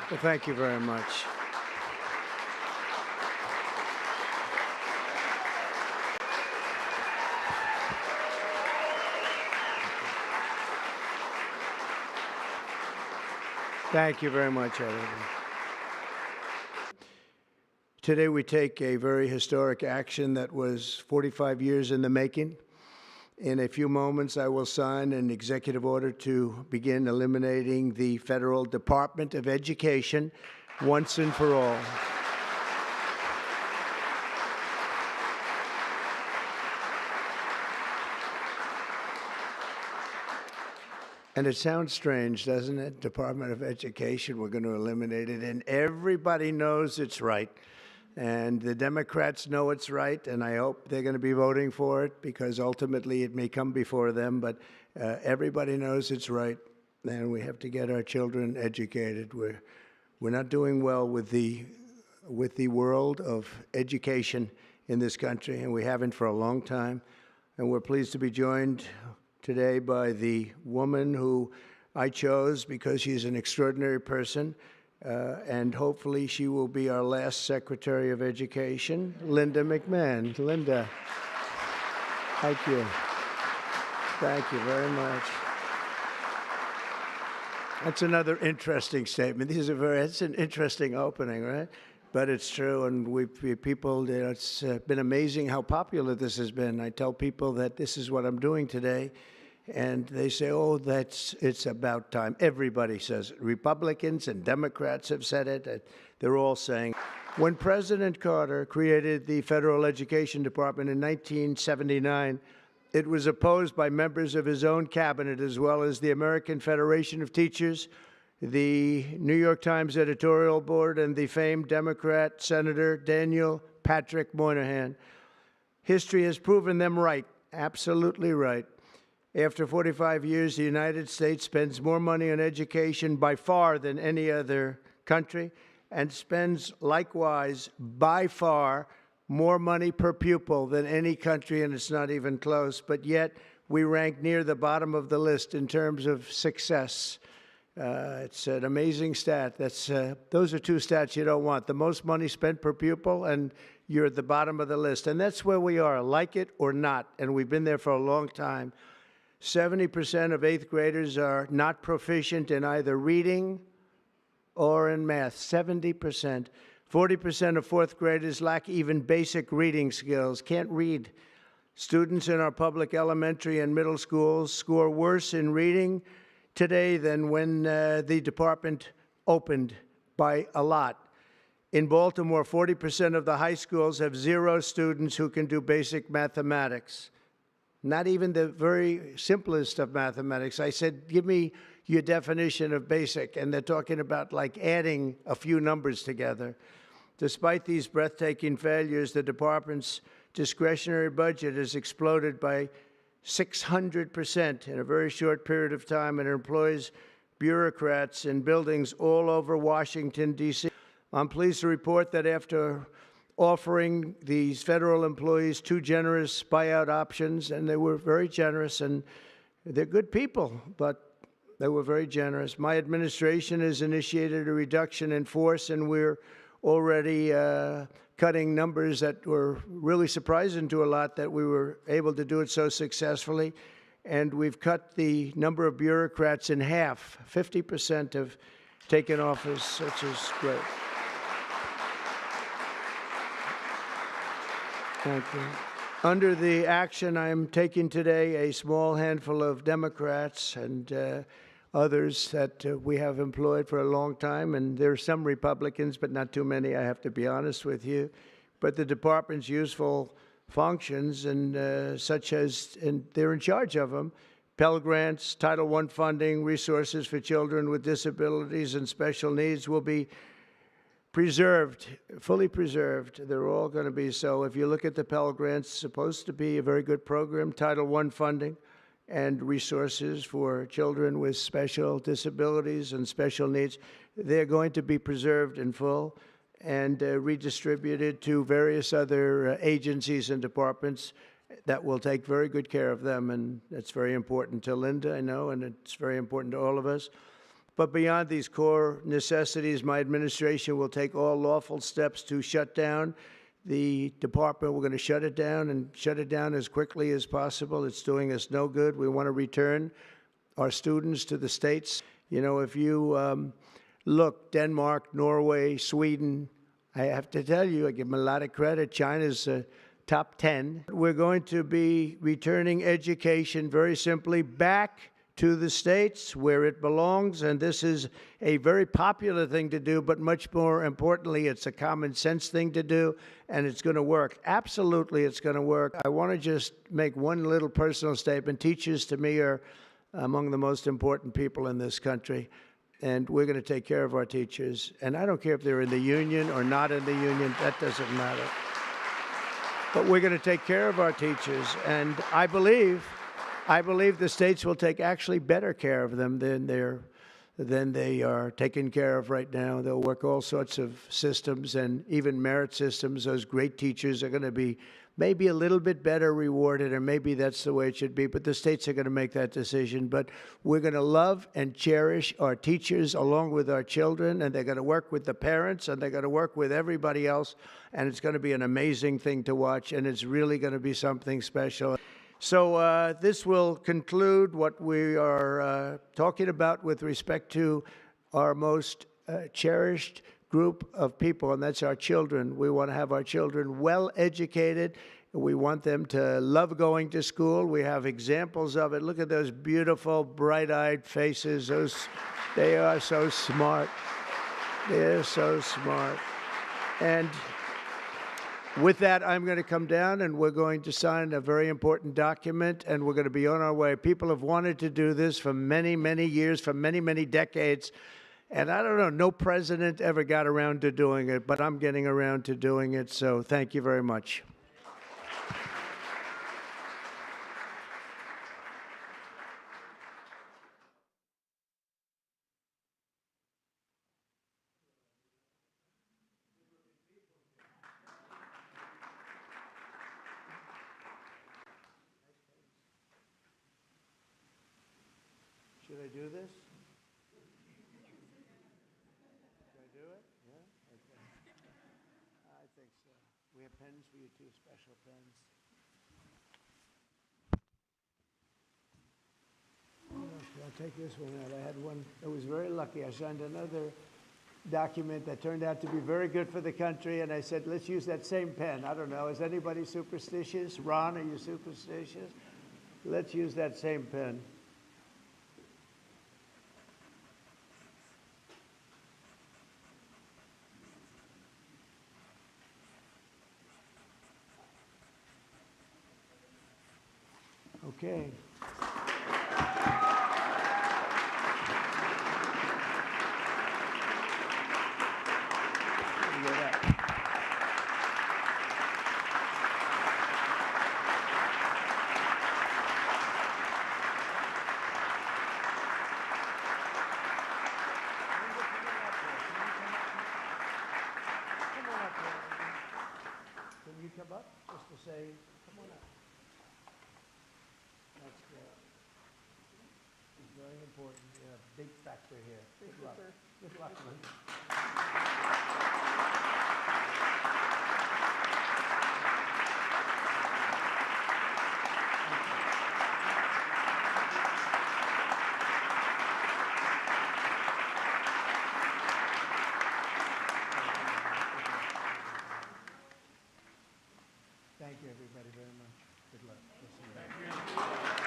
Well, thank you very much. Thank you very much, everyone. Today we take a very historic action that was 45 years in the making. In a few moments, I will sign an executive order to begin eliminating the Federal Department of Education once and for all. And it sounds strange, doesn't it? Department of Education, we're going to eliminate it. And everybody knows it's right. And the Democrats know it's right, and I hope they're going to be voting for it because ultimately it may come before them. But everybody knows it's right, and we have to get our children educated. We're not doing well with the world of education in this country, and we haven't for a long time. And we're pleased to be joined today by the woman who I chose because she's an extraordinary person, and hopefully she will be our last Secretary of Education, Linda McMahon. Linda, thank you. Thank you very much. That's another interesting statement. It's an interesting opening, right? But it's true, and people, it's been amazing how popular this has been. I tell people that this is what I'm doing today, and they say, oh, it's about time. Everybody says it. Republicans and Democrats have said it. They're all saying. When President Carter created the Federal Education Department in 1979, it was opposed by members of his own cabinet, as well as the American Federation of Teachers, the New York Times editorial board, and the famed Democrat Senator Daniel Patrick Moynihan. History has proven them right, absolutely right. After 45 years, the United States spends more money on education by far than any other country, and spends likewise by far more money per pupil than any country, and it's not even close. But yet, we rank near the bottom of the list in terms of success. It's an amazing stat. Those are two stats you don't want. The most money spent per pupil, and you're at the bottom of the list. And that's where we are, like it or not. And we've been there for a long time. 70% of 8th graders are not proficient in either reading or in math. 70%. 40% of 4th graders lack even basic reading skills, can't read. Students in our public elementary and middle schools score worse in reading today than when the department opened by a lot. In Baltimore, 40% of the high schools have 0 students who can do basic mathematics. Not even the very simplest of mathematics. I said, give me your definition of basic, and they're talking about like adding a few numbers together. Despite these breathtaking failures, the department's discretionary budget has exploded by 600% in a very short period of time, and it employs bureaucrats in buildings all over Washington, D.C. I'm pleased to report that after offering these federal employees 2 generous buyout options, and they were very generous, and they're good people, but they were very generous. My administration has initiated a reduction in force, and we're already cutting numbers that were really surprising to a lot that we were able to do it so successfully. And we've cut the number of bureaucrats in half. 50% have taken office, which is great. Thank you. Under the action I'm taking today, a small handful of Democrats and others that we have employed for a long time, and there are some Republicans, but not too many, I have to be honest with you. But the department's useful functions, and such as, and they're in charge of them, Pell Grants, Title I funding, resources for children with disabilities and special needs will be preserved, fully preserved. They're all going to be so. If you look at the Pell Grants, it's supposed to be a very good program, Title I funding, and resources for children with special disabilities and special needs. They're going to be preserved in full and redistributed to various other agencies and departments that will take very good care of them. And that's very important to Linda, I know, and it's very important to all of us. But beyond these core necessities, my administration will take all lawful steps to shut down the department. We're going to shut it down and shut it down as quickly as possible. It's doing us no good. We want to return our students to the States. You know, if you look, Denmark, Norway, Sweden, I have to tell you, I give them a lot of credit. China's top 10. We're going to be returning education very simply back to the States where it belongs, and this is a very popular thing to do, but much more importantly, it's a common sense thing to do, and it's going to work. Absolutely, it's going to work. I want to just make one little personal statement. Teachers, to me, are among the most important people in this country, and we're going to take care of our teachers. And I don't care if they're in the union or not in the union. That doesn't matter. But we're going to take care of our teachers, and I believe the states will take actually better care of them than they are taken care of right now. They'll work all sorts of systems and even merit systems. Those great teachers are going to be maybe a little bit better rewarded, or maybe that's the way it should be, but the states are going to make that decision. But we're going to love and cherish our teachers along with our children, and they're going to work with the parents, and they're going to work with everybody else, and it's going to be an amazing thing to watch, and it's really going to be something special. So this will conclude what we are talking about with respect to our most cherished group of people, and that's our children. We want to have our children well educated. We want them to love going to school. We have examples of it. Look at those beautiful, bright-eyed faces. They are so smart. They're so smart. And with that, I'm going to come down, and we're going to sign a very important document, and we're going to be on our way. People have wanted to do this for many, many years, for many, many decades. And I don't know, no president ever got around to doing it, but I'm getting around to doing it, so thank you very much. Should I do this? We have pens for you too, special pens. I'll take this one out. I had one that was very lucky. I signed another document that turned out to be very good for the country, and I said, let's use that same pen. I don't know, is anybody superstitious? Ron, are you superstitious? Let's use that same pen. Okay. Can you come up just to say, come on up? That's good. It's very important. You're a big factor here. Good luck. Good luck, man. Thank you, everybody, very much. Good luck. Thank you.